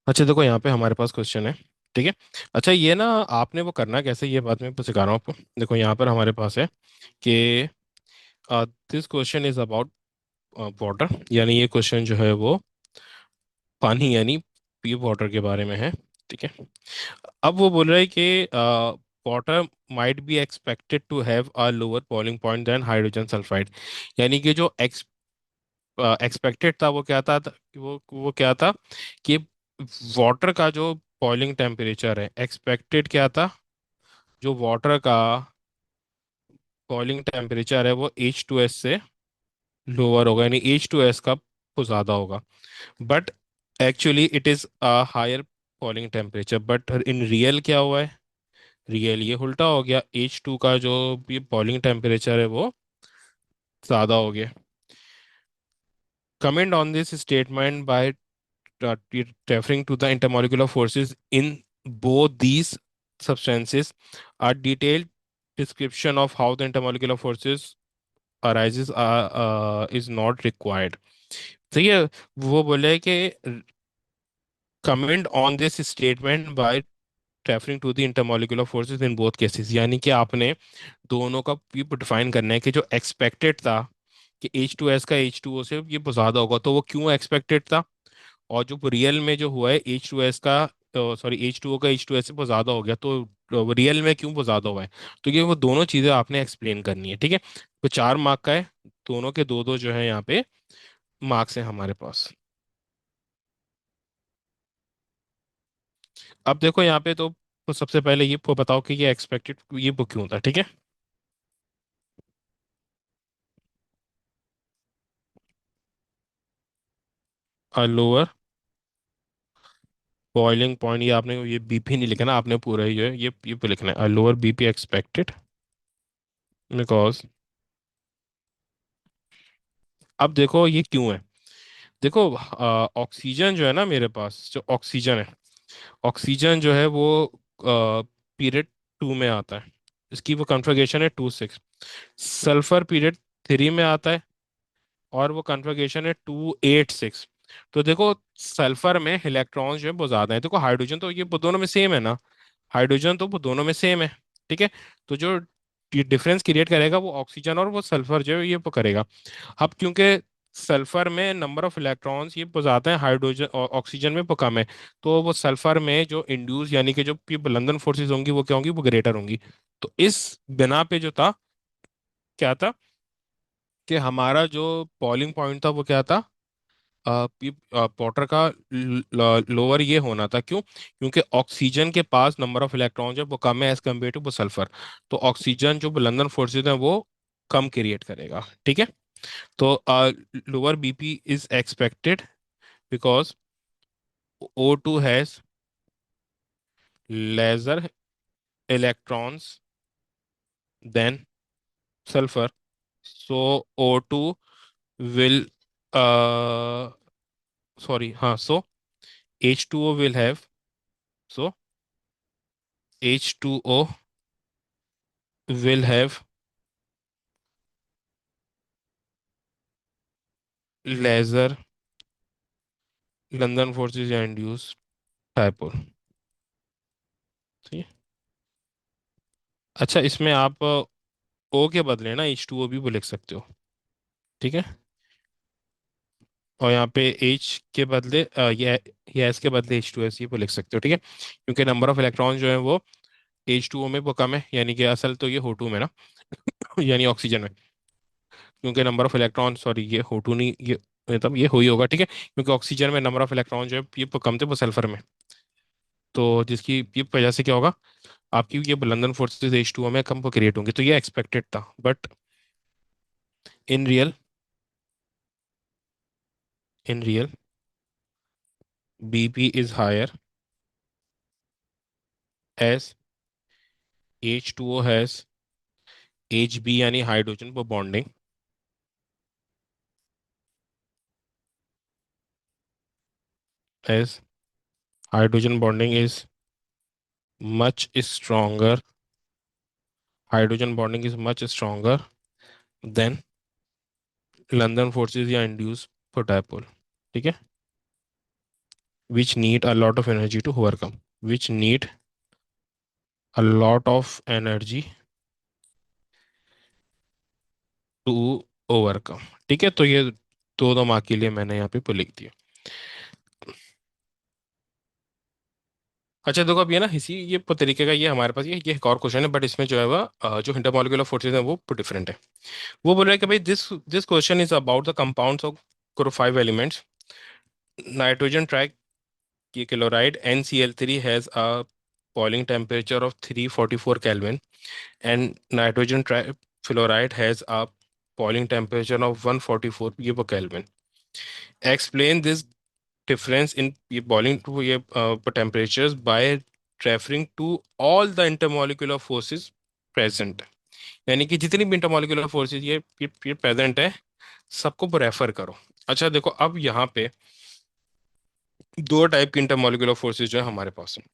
अच्छा देखो, यहाँ पे हमारे पास क्वेश्चन है। ठीक है। अच्छा, ये ना आपने वो करना कैसे, ये बात मैं सिखा रहा हूँ आपको। देखो यहाँ पर हमारे पास है कि this question is about water, यानी ये क्वेश्चन जो है वो पानी यानी प्योर वाटर के बारे में है। ठीक है। अब वो बोल रहा है कि water might be expected to have a lower boiling point than hydrogen sulphide. यानी कि जो एक्सपेक्टेड था वो क्या था, वो क्या था कि वाटर का जो बॉइलिंग टेम्परेचर है, एक्सपेक्टेड क्या था, जो वाटर का बॉइलिंग टेम्परेचर है वो H2S से लोअर होगा, यानी H2S का वो ज़्यादा होगा। But actually it is a higher boiling temperature, but in real क्या हुआ है, रियल ये उल्टा हो गया। H2 का जो भी बॉइलिंग टेम्परेचर है वो ज़्यादा हो गया। Comment on this statement bye referring to the intermolecular forces in both these substances. A detailed description of how the intermolecular forces arises is not required. ठीक है। वो बोले कि comment on this statement by referring to the intermolecular forces in both cases, यानी कि आपने दोनों का ये डिफाइन करना है कि जो एक्सपेक्टेड था कि H2S का H2O से ये ज़्यादा होगा, तो वो क्यों एक्सपेक्टेड था, और जो रियल में जो हुआ है H2S का, सॉरी H2O का H2S से वो ज़्यादा हो गया, तो रियल में क्यों वो ज़्यादा हुआ है। तो ये वो दोनों चीज़ें आपने एक्सप्लेन करनी है। ठीक है। तो 4 मार्क का है, दोनों के दो दो जो है यहाँ पे मार्क्स हैं हमारे पास। अब देखो यहाँ पे तो सबसे पहले ये बताओ कि ये एक्सपेक्टेड ये वो क्यों था। ठीक है। लोअर बॉइलिंग पॉइंट, ये आपने ये बीपी नहीं लिखा ना, आपने पूरा ही जो है ये पे लिखना है, लोअर बीपी एक्सपेक्टेड बिकॉज। अब देखो ये क्यों है। देखो ऑक्सीजन जो है ना, मेरे पास जो ऑक्सीजन है, ऑक्सीजन जो है वो पीरियड 2 में आता है, इसकी वो कन्फिग्रेशन है 2 6। सल्फर पीरियड 3 में आता है और वो कन्फिग्रेशन है 2 8 6। तो देखो सल्फर में इलेक्ट्रॉन्स जो है वो ज्यादा है, देखो हाइड्रोजन तो ये वो दोनों में सेम है ना, हाइड्रोजन तो वो दोनों में सेम है। ठीक है। तो जो डिफरेंस क्रिएट करेगा वो ऑक्सीजन और वो सल्फर जो है ये वो करेगा। अब क्योंकि सल्फर में नंबर ऑफ इलेक्ट्रॉन्स ये ज्यादा है, हाइड्रोजन और ऑक्सीजन में वो कम है, तो वो सल्फर में जो इंड्यूस यानी कि जो ये बुलंदन फोर्सेस होंगी वो क्या होंगी, वो ग्रेटर होंगी। तो इस बिना पे जो था, क्या था कि हमारा जो बॉइलिंग पॉइंट था वो क्या था, वाटर का लोअर ये होना था। क्यों, क्योंकि ऑक्सीजन के पास नंबर ऑफ इलेक्ट्रॉन जो है वो कम है एज कम्पेयर टू वो सल्फर। तो ऑक्सीजन जो लंदन फोर्सेज है वो कम क्रिएट करेगा। ठीक है। तो lower BP is expected because O2 has lesser electrons than sulfur, so O2 will sorry हाँ, so H2O will have, so H2O will have lesser London forces या इंड्यूस डायपोल। ठीक है। अच्छा, इसमें आप O के बदले ना H2O भी वो लिख सकते हो। ठीक है। और यहाँ पे H के बदले ये S के बदले H2S ये वो लिख सकते हो। ठीक है। क्योंकि नंबर ऑफ इलेक्ट्रॉन जो है वो H2O में वो कम है, यानी कि असल तो ये O2 में ना यानी ऑक्सीजन में। क्योंकि नंबर ऑफ इलेक्ट्रॉन, सॉरी ये O2 नहीं, ये मतलब ये हो ही होगा। ठीक है। क्योंकि ऑक्सीजन में नंबर ऑफ इलेक्ट्रॉन जो है ये वो कम थे वो सल्फर में, तो जिसकी ये वजह से क्या होगा, आपकी ये लंदन फोर्सेस H2O में कम क्रिएट होंगे, तो ये एक्सपेक्टेड था। But in real, in real BP is higher as H2O has HB यानी हाइड्रोजन पर bonding, as hydrogen bonding is much stronger, hydrogen bonding is much stronger than London forces या induce for dipole. ठीक है। which need a lot of energy to overcome, which need a lot of energy to overcome. ठीक है, तो ये दो mark के लिए मैंने यहाँ पे लिख दिया। अच्छा देखो, अब ये ना इसी ये तरीके का ये हमारे पास ये एक और क्वेश्चन है, बट इसमें जो है वह जो इंटरमॉलिक्यूलर फोर्सेज है वो डिफरेंट है। वो बोल रहा है कि भाई this this question is about the compounds of group 5 elements. Nitrogen try chloride NCl3 has a boiling temperature of 344 Kelvin, and nitrogen trifluoride has a boiling temperature of 144 Kelvin. Explain this difference in ये boiling ये temperatures by referring to all the intermolecular forces present। यानी कि जितनी भी intermolecular forces ये present है, सबको refer करो। अच्छा देखो, अब यहाँ पे दो टाइप की इंटरमोलिकुलर फोर्सेस जो है हमारे पास है।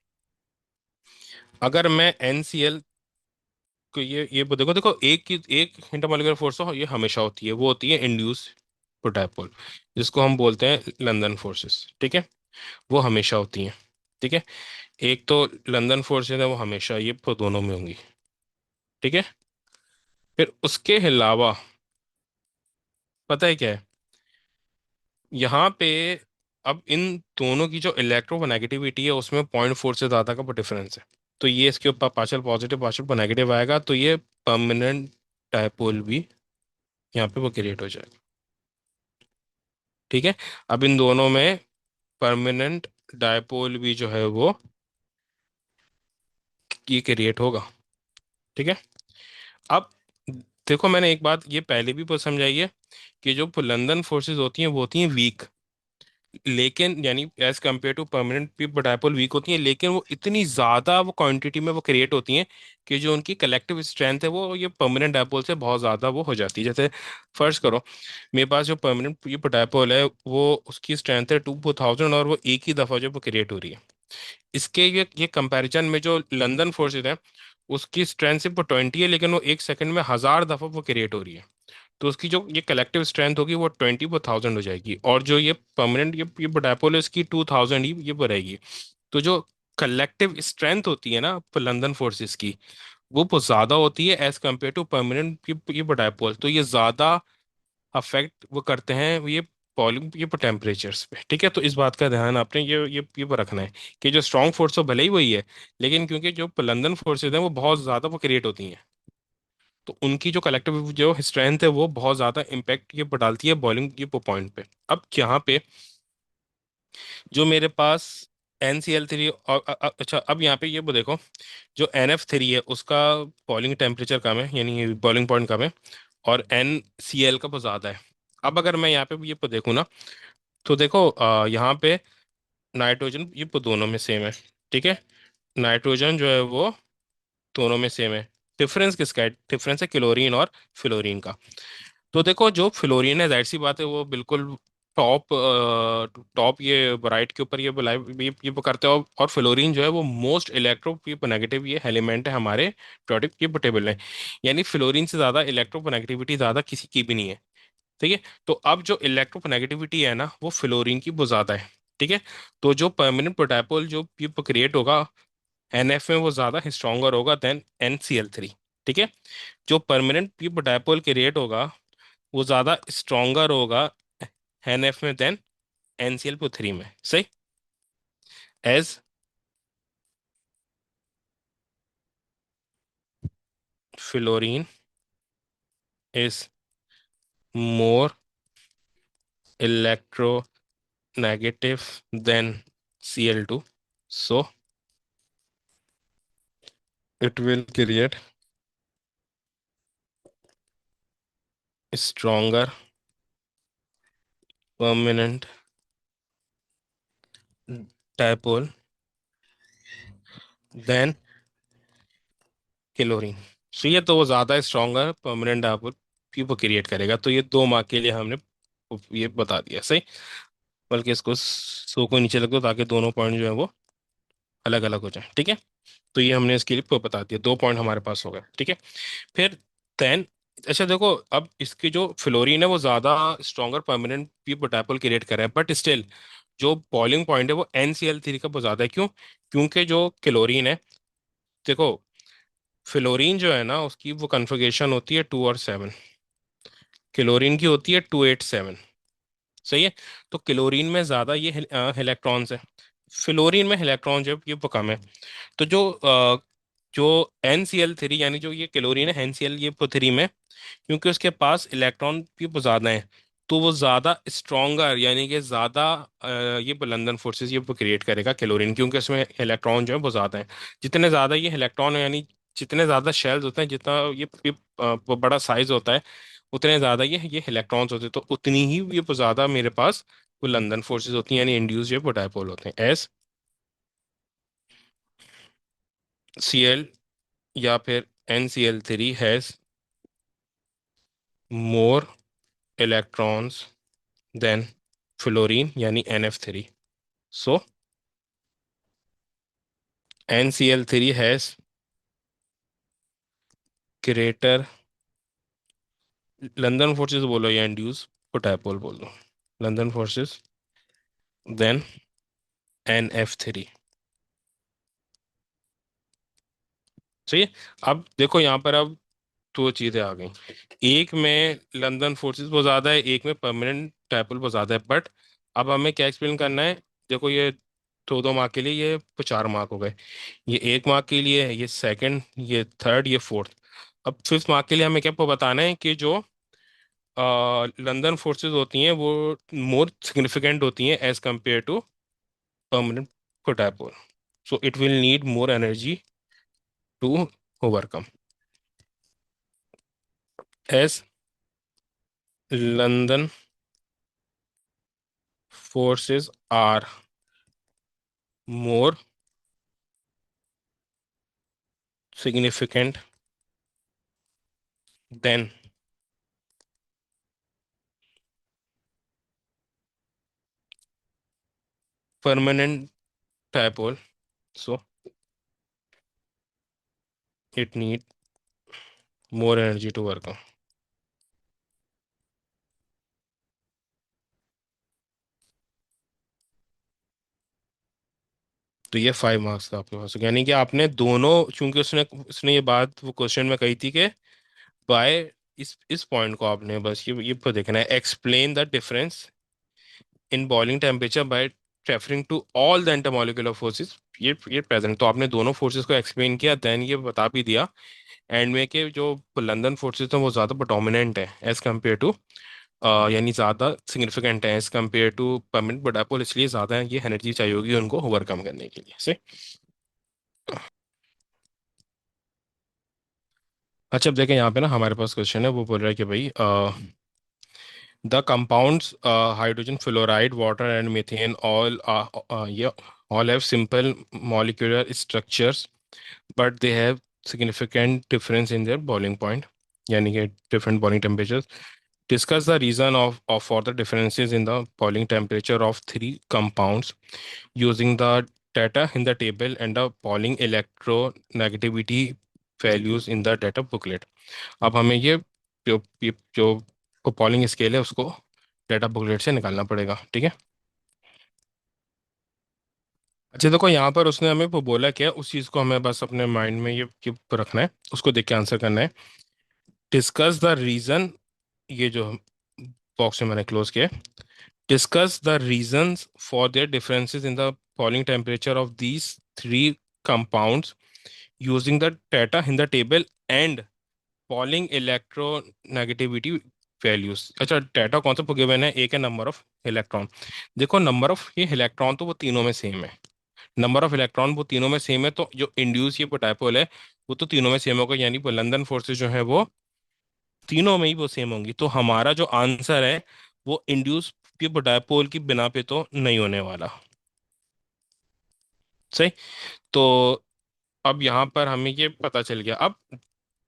अगर मैं NCl को ये देखो देखो, एक इंटरमोलिकुलर फोर्स हो ये हमेशा होती है, वो होती है इंड्यूस डायपोल, जिसको हम बोलते हैं लंदन फोर्सेस। ठीक है, वो हमेशा होती हैं। ठीक है, एक तो लंदन फोर्सेस है वो हमेशा ये दोनों में होंगी। ठीक है, फिर उसके अलावा पता है क्या है यहाँ पे, अब इन दोनों की जो इलेक्ट्रोनेगेटिविटी है उसमें 0.4 से ज्यादा का डिफरेंस है। तो ये इसके ऊपर पार्शियल पॉजिटिव पार्शियल नेगेटिव आएगा, तो ये परमानेंट डायपोल भी यहाँ पे वो क्रिएट हो जाएगा। ठीक है, अब इन दोनों में परमानेंट डायपोल भी जो है वो ये क्रिएट होगा। ठीक है, अब देखो मैंने एक बात ये पहले भी समझाई है कि जो लंदन फोर्सेस होती हैं वो होती हैं वीक, लेकिन यानी as compare to permanent people dipole weak होती हैं, लेकिन वो इतनी ज्यादा वो क्वांटिटी में वो क्रिएट होती हैं कि जो उनकी कलेक्टिव स्ट्रेंथ है वो ये परमानेंट डायपोल से बहुत ज्यादा वो हो जाती है। जैसे फर्ज करो, मेरे पास जो परमानेंट पीपल डायपोल है वो उसकी स्ट्रेंथ है 2000, और वो एक ही दफा जो वो क्रिएट हो रही है। इसके ये कंपैरिजन में जो लंदन फोर्सेज है उसकी स्ट्रेंथ सिर्फ 20 है, लेकिन वो एक सेकंड में 1000 दफा वो क्रिएट हो रही है। तो उसकी जो ये कलेक्टिव स्ट्रेंथ होगी वो 20/1000 हो जाएगी, और जो ये परमानेंट ये डायपोल है इसकी 2000 ही ये रहेगी। तो जो कलेक्टिव स्ट्रेंथ होती है ना लंदन फोर्सेस की, वो बहुत ज्यादा होती है एज कम्पेयर टू परमानेंट ये डायपोल। तो ये ज्यादा अफेक्ट वो करते हैं ये पॉलिंग ये टेम्परेचर्स पे। ठीक है, तो इस बात का ध्यान आपने ये पर रखना है कि जो स्ट्रॉन्ग फोर्स तो भले ही वही है, लेकिन क्योंकि जो लंदन फोर्सेज हैं वो बहुत ज्यादा वो क्रिएट होती हैं, तो उनकी जो कलेक्टिव जो स्ट्रेंथ है वो बहुत ज्यादा इम्पैक्ट ये डालती है बॉइलिंग ये पॉइंट पे। अब यहाँ पे जो मेरे पास NCl3 और अच्छा अब यहाँ पे ये वो देखो, जो NF3 है उसका बॉइलिंग टेम्परेचर कम है, यानी बॉइलिंग पॉइंट कम है, और NCl का बहुत ज्यादा है। अब अगर मैं यहाँ पे ये देखूँ ना, तो देखो यहाँ पे नाइट्रोजन ये दोनों में सेम है। ठीक है, नाइट्रोजन जो है वो दोनों में सेम है। डिफरेंस किसका है? डिफरेंस है क्लोरीन और फ्लोरीन का। तो देखो जो फ्लोरीन है जाहिर सी बात है वो बिल्कुल टॉप टॉप ये ब्राइट के ऊपर ये ये करते हो, और फ्लोरीन जो है वो मोस्ट इलेक्ट्रो नेगेटिव ये एलिमेंट है हमारे प्रोडक्ट ये टेबल में। यानी फ्लोरीन से ज्यादा इलेक्ट्रो नेगेटिविटी ज्यादा किसी की भी नहीं है। ठीक है, तो अब जो इलेक्ट्रोनेगेटिविटी है ना वो फ्लोरीन की बहुत ज्यादा है। ठीक है, तो जो परमानेंट प्रोडाइपोल जो ये क्रिएट होगा NF में वो ज्यादा स्ट्रॉन्गर होगा देन NCl3। ठीक है, जो परमानेंट ये डायपोल क्रिएट होगा वो ज्यादा स्ट्रॉन्गर होगा NF में देन NCl3 में। सही, as fluorine is more electronegative than Cl2, so it will create stronger permanent dipole than chlorine. So ये तो वो ज्यादा स्ट्रॉन्गर परमानेंट डायपोल वो क्रिएट करेगा। तो ये दो मार्क के लिए हमने ये बता दिया। सही, बल्कि इसको 100 को नीचे रख दो ताकि दोनों पॉइंट जो है वो अलग अलग हो जाए। ठीक है, तो ये हमने इसके लिए बता दिया, 2 पॉइंट हमारे पास हो गए। ठीक है, फिर देन अच्छा देखो, अब इसकी जो फ्लोरीन है वो ज्यादा स्ट्रॉन्गर परमानेंट डायपोल क्रिएट कर रहा है, बट स्टिल जो बॉइलिंग पॉइंट है वो NCl3 का बहुत ज्यादा है। क्यों? क्योंकि जो क्लोरीन है, देखो, फ्लोरीन जो है ना उसकी वो कन्फिग्रेशन होती है 2 और 7, क्लोरीन की होती है 2 8 7। सही है। तो क्लोरीन में ज्यादा ये इलेक्ट्रॉन्स है, फ्लोरीन में इलेक्ट्रॉन जो है ये वो कम है। तो जो NCl3 यानी जो ये क्लोरीन है NCl ये थ्री में, क्योंकि उसके पास इलेक्ट्रॉन भी बहुत ज्यादा है, तो वो ज्यादा स्ट्रॉन्गर यानी कि ज्यादा ये लंदन फोर्सेस ये क्रिएट करेगा क्लोरीन, क्योंकि उसमें इलेक्ट्रॉन जो है बहुत ज्यादा है। जितने ज्यादा ये इलेक्ट्रॉन यानी जितने ज्यादा शेल्स होते हैं, जितना वो बड़ा साइज होता है, उतने ज्यादा ये इलेक्ट्रॉन्स होते हैं, तो उतनी ही ये बहुत ज्यादा मेरे पास वो लंदन फोर्सेस होती हैं, यानी इंड्यूस जो है वो डायपोल होते हैं। एस Cl या फिर NCl3 has more electrons than fluorine यानी NF3। So NCl3 has greater London forces बोलो या इंड्यूस को डायपोल बोल दो, लंदन फोर्सेस देन NF3। सही है। अब देखो यहाँ पर अब दो चीजें आ गई, एक में लंदन फोर्सेस बहुत ज्यादा है, एक में परमानेंट डायपोल बहुत ज्यादा है, बट अब हमें क्या एक्सप्लेन करना है? देखो ये दो दो मार्क के लिए ये 4 मार्क हो गए, ये 1 मार्क के लिए है, ये सेकंड, ये थर्ड, ये फोर्थ। अब फिफ्थ मार्क के लिए हमें क्या बताना है कि जो लंदन फोर्सेस होती हैं वो मोर सिग्निफिकेंट होती हैं as compare to permanent dipole, so it will need more energy to overcome. As London forces are more significant than permanent dipole, so it need more energy to work on। तो ये 5 marks का आपके पास हो गया। यानी कि आपने दोनों, चूंकि उसने उसने ये बात वो क्वेश्चन में कही थी कि बाय इस पॉइंट को आपने बस ये तो देखना है, explain the difference in boiling temperature by referring to all the intermolecular forces. ये प्रेजेंट, तो आपने दोनों फोर्सेस को एक्सप्लेन किया, देन ये बता भी दिया एंड में के जो लंदन फोर्सेस हैं वो ज़्यादा डोमिनेंट है एज कम्पेयर टू, यानी ज़्यादा सिग्निफिकेंट है as compare to permanent dipole, इसलिए ज़्यादा ये एनर्जी चाहिए होगी उनको ओवरकम करने के लिए से। अच्छा अब देखें यहाँ पे ना हमारे पास क्वेश्चन है, वो बोल रहा है कि भाई the compounds hydrogen fluoride water and methane all ये all have simple molecular structures but they have significant difference in their boiling point, यानी कि different boiling temperatures। Discuss the reason of for the differences in the boiling temperature of three compounds using the data in the table and the boiling electronegativity values in the data booklet। अब हमें जो boiling scale है उसको data booklet से निकालना पड़ेगा, ठीक है। अच्छा देखो यहाँ पर उसने हमें वो बोला क्या, उस चीज़ को हमें बस अपने माइंड में ये रखना है, उसको देख के आंसर करना है। डिस्कस द रीजन, ये जो बॉक्स में मैंने क्लोज किया, discuss the reasons for their differences in the boiling temperature of these three compounds using the data in the table and boiling electronegativity values. अच्छा डेटा कौन सा गिवन है? एक है नंबर ऑफ इलेक्ट्रॉन। देखो नंबर ऑफ ये electron तो वो तीनों में सेम है, नंबर ऑफ इलेक्ट्रॉन वो तीनों में सेम है, तो जो इंड्यूस ये डायपोल है वो तो तीनों में सेम होगा, यानी वो लंदन फोर्सेस जो है वो तीनों में ही वो सेम होंगी, तो हमारा जो आंसर है वो इंड्यूस की डायपोल की बिना पे तो नहीं होने वाला। सही। तो अब यहाँ पर हमें ये पता चल गया, अब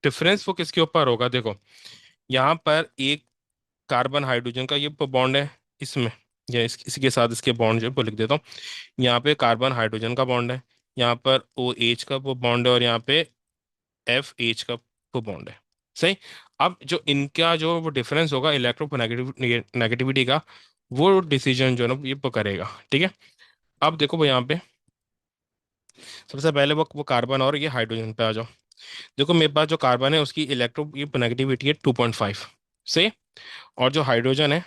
डिफरेंस वो किसके ऊपर होगा? देखो यहाँ पर एक कार्बन हाइड्रोजन का ये बॉन्ड है इसमें, या इसके साथ इसके बॉन्ड जो है वो लिख देता हूँ। यहाँ पे कार्बन हाइड्रोजन का बॉन्ड है, यहाँ पर OH का वो बॉन्ड है, और यहाँ पे FH का वो बॉन्ड है। सही। अब जो इनका जो वो डिफरेंस होगा इलेक्ट्रोनेगेटिविटी का, वो डिसीजन जो है ना ये वो करेगा, ठीक है। अब देखो भाई यहाँ पे सबसे पहले वो कार्बन और ये हाइड्रोजन पे आ जाओ। देखो मेरे पास जो कार्बन है उसकी इलेक्ट्रो ये नेगेटिविटी है 2.5 से, और जो हाइड्रोजन है,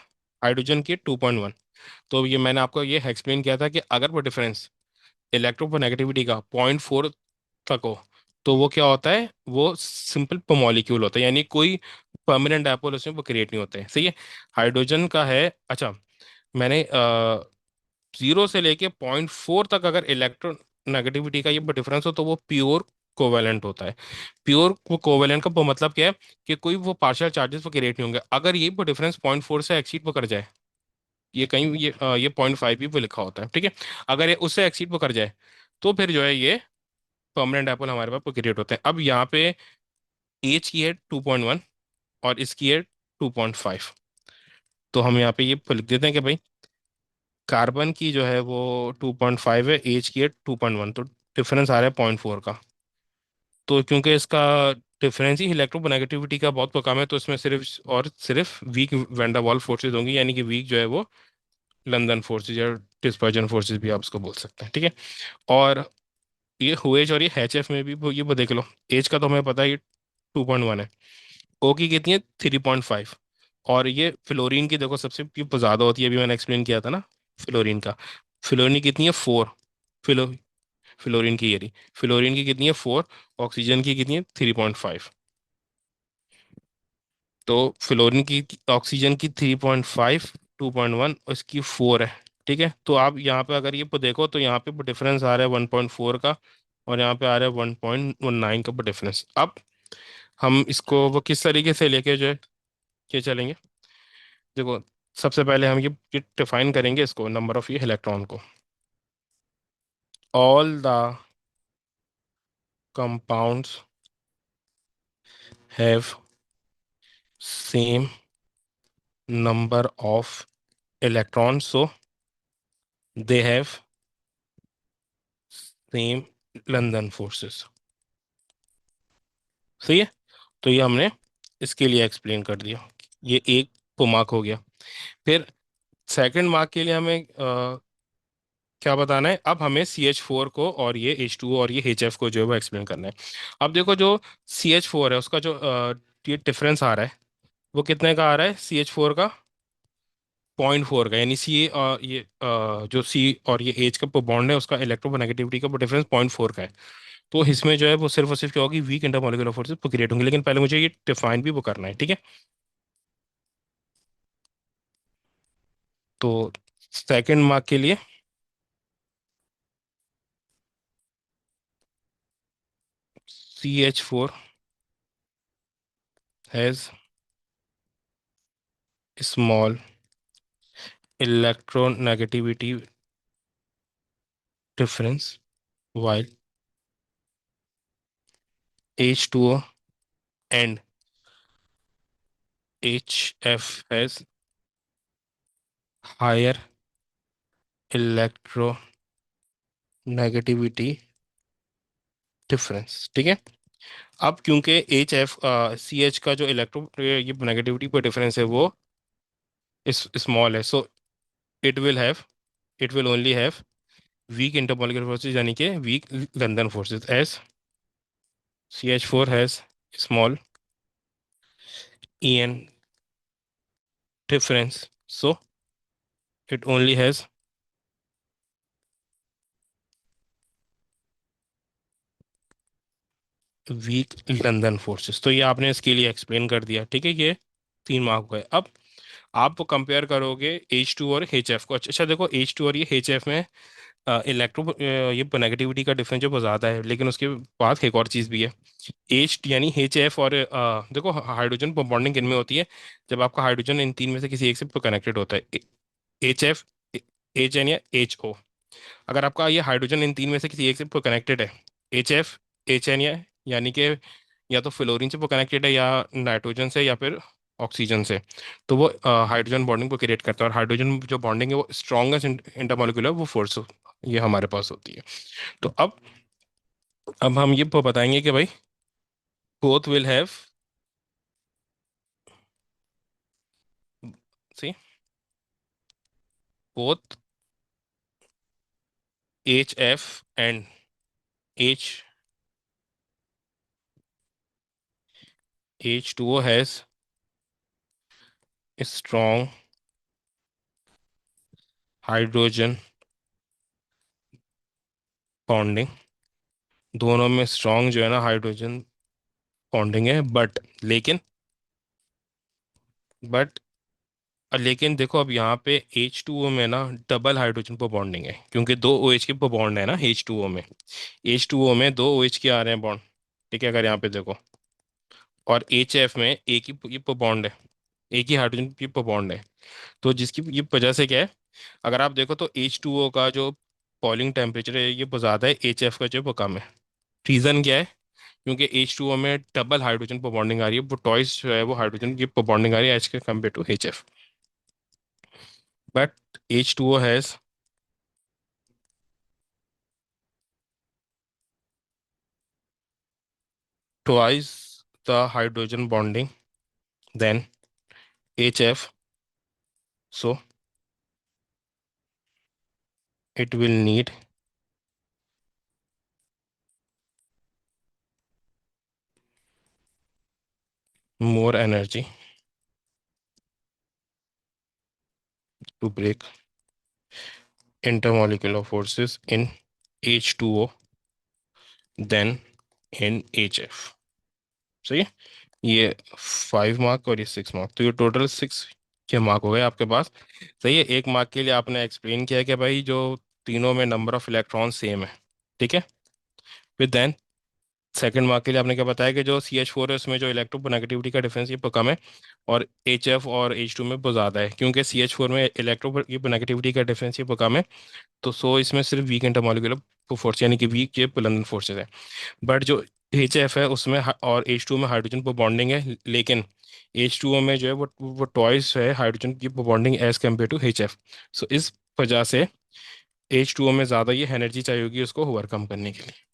हाइड्रोजन की 2.1। तो ये मैंने आपको ये एक्सप्लेन किया था कि अगर वो डिफरेंस इलेक्ट्रोनेगेटिविटी का 0.4 तक हो तो वो क्या होता है, वो सिंपल मॉलिक्यूल होता है, यानी कोई परमानेंट डायपोल उसमें वो क्रिएट नहीं होते हैं, सही है। हाइड्रोजन का है, अच्छा, मैंने 0 से लेके 0.4 तक अगर इलेक्ट्रोनेगेटिविटी का ये डिफरेंस हो तो वो प्योर कोवेलेंट होता है। प्योर वो कोवेलेंट का वो मतलब क्या है कि कोई वो पार्शियल चार्जेस वो क्रिएट नहीं होंगे। अगर ये वो डिफरेंस 0.4 से एक्सीड वो कर जाए, ये कहीं ये 0.5 भी वो लिखा होता है, ठीक है। अगर ये उससे एक्सीड वो कर जाए तो फिर जो है ये परमानेंट डायपोल हमारे पास क्रिएट होते हैं। अब यहाँ पे एच की है 2.1 और इसकी है 2.5। तो हम यहाँ पे ये लिख देते हैं कि भाई कार्बन की जो है वो 2.5 है, एच की है 2.1, तो डिफरेंस आ रहा है 0.4 का। तो क्योंकि इसका डिफरेंस ही इलेक्ट्रोनेगेटिविटी का बहुत कम है, तो इसमें सिर्फ और सिर्फ वीक वैन वाल फोर्सेज होंगी, यानी कि वीक जो है वो लंदन फोर्सेज या डिस्पर्जन फोर्सेज भी आप उसको बोल सकते हैं, ठीक है। और ये हुएज और ये एच एफ में भी ये वो देख लो। एच का तो हमें पता है ये 2.1 है, ओ की कितनी है 3.5, और ये फ्लोरीन की देखो सबसे ये ज़्यादा होती है, अभी मैंने एक्सप्लेन किया था ना फ्लोरीन का। फ्लोरीन की कितनी है 4। फिलो फ्लोरीन की ये रही, फ्लोरीन की कितनी है 4, ऑक्सीजन की कितनी है 3.5। तो फ्लोरीन की ऑक्सीजन की 3.5, 2.1, इसकी 4 है, ठीक है। तो आप यहाँ पे अगर ये देखो तो यहाँ पे डिफरेंस आ रहा है 1.4 का, और यहाँ पे आ रहा है 1.19 का डिफरेंस। अब हम इसको वो किस तरीके से लेके जो है ये चलेंगे, देखो सबसे पहले हम ये डिफाइन करेंगे इसको नंबर ऑफ ये इलेक्ट्रॉन को। All the compounds have same number of electron, so they have same London forces, सही है। तो ये हमने इसके लिए एक्सप्लेन कर दिया, ये एक को मार्क हो गया। फिर सेकंड मार्क के लिए हमें क्या बताना है, अब हमें CH4 को और ये H2O और ये HF को जो है वो एक्सप्लेन करना है। अब देखो जो CH4 है उसका जो ये डिफरेंस आ रहा है वो कितने का आ रहा है, CH4 का 0.4 का, यानी जो C और ये H का बॉन्ड है उसका इलेक्ट्रोनेगेटिविटी का डिफरेंस 0.4 का है। तो इसमें जो है वो सिर्फ और सिर्फ क्या होगी, वीक इंटरमॉलिक्यूलर फोर्सेस क्रिएट होंगी, लेकिन पहले मुझे ये डिफाइन भी वो करना है, ठीक है। तो सेकंड मार्क के लिए CH4 has small electronegativity difference while H2O and HF has higher electronegativity difference, ठीक है। अब क्योंकि एच एफ सी एच का जो ये नेगेटिविटी पर डिफरेंस है वो इस स्मॉल है, so it will have it will only have weak intermolecular forces, यानी कि weak London forces, as CH4 has small EN difference, so it only has weak London forces. तो ये आपने इसके लिए एक्सप्लेन कर दिया, ठीक है। ये 3 मार्क गए। अब आप कंपेयर करोगे H2 और HF को। अच्छा देखो H2 और ये HF में ये नेगेटिविटी का डिफरेंस जो बहुत ज़्यादा है, लेकिन उसके बाद एक और चीज़ भी है। H यानी HF और देखो हाइड्रोजन बॉन्डिंग किन में होती है, जब आपका हाइड्रोजन इन तीन में से किसी एक से कनेक्टेड होता है। HF, HN या HO, अगर आपका ये हाइड्रोजन इन तीन में से किसी एक से कनेक्टेड है, HF, HN यानी कि या तो फ्लोरीन से वो कनेक्टेड है, या नाइट्रोजन से, या फिर ऑक्सीजन से, तो वो हाइड्रोजन बॉन्डिंग को क्रिएट करता है। और हाइड्रोजन जो बॉन्डिंग है वो स्ट्रॉन्गेस्ट इंटरमॉलिक्यूलर वो फोर्स ये हमारे पास होती है। तो अब हम ये बताएंगे कि भाई both will have, see both HF and H H2O has strong hydrogen bonding. दोनों में स्ट्रांग जो है ना हाइड्रोजन बॉन्डिंग है, बट लेकिन देखो अब यहाँ पे H2O में ना डबल हाइड्रोजन पर बॉन्डिंग है, क्योंकि दो OH के पर बॉन्ड है ना H2O में। H2O में दो OH के आ रहे हैं बॉन्ड, ठीक है, अगर यहाँ पे देखो। और HF में एक ही ये पर बॉन्ड है, एक ही हाइड्रोजन की पर बॉन्ड है। तो जिसकी ये वजह से क्या है, अगर आप देखो तो H2O का जो बॉइलिंग टेम्परेचर है ये बहुत ज़्यादा है, HF का जो है वो कम है। रीज़न क्या है? क्योंकि H2O में डबल हाइड्रोजन पर बॉन्डिंग आ रही है, वो टॉइस जो है वो हाइड्रोजन की पर बॉन्डिंग आ रही है एच के कम्पेयर टू HF। बट H2O has twice the hydrogen bonding than HF, so it will need more energy to break intermolecular forces in H2O than in HF। सही है? ये 5 मार्क और ये 6 मार्क, तो ये टोटल 6 के मार्क हो गए आपके पास। सही है, 1 मार्क के लिए आपने एक्सप्लेन किया कि भाई जो तीनों में नंबर ऑफ इलेक्ट्रॉन सेम है, ठीक है। फिर देन सेकंड मार्क के लिए आपने क्या बताया कि जो CH4 है उसमें जो इलेक्ट्रोनेगेटिविटी का डिफरेंस ये कम है, और HF और H2 में बहुत ज़्यादा है, क्योंकि CH4 में इलेक्ट्रोनेगेटिविटी का डिफरेंस ये कम है। तो सो इसमें सिर्फ वीक इंटरमॉलिक्यूलर फोर्स यानी कि वीक ये लंदन फोर्सेज है। बट जो HF है उसमें और H2 में हाइड्रोजन पर बॉन्डिंग है, लेकिन H2O में जो है वो टॉइस है हाइड्रोजन की bonding as compare to HF। So इस वजह से H2O में ज़्यादा ये एनर्जी चाहिए होगी उसको ओवरकम करने के लिए।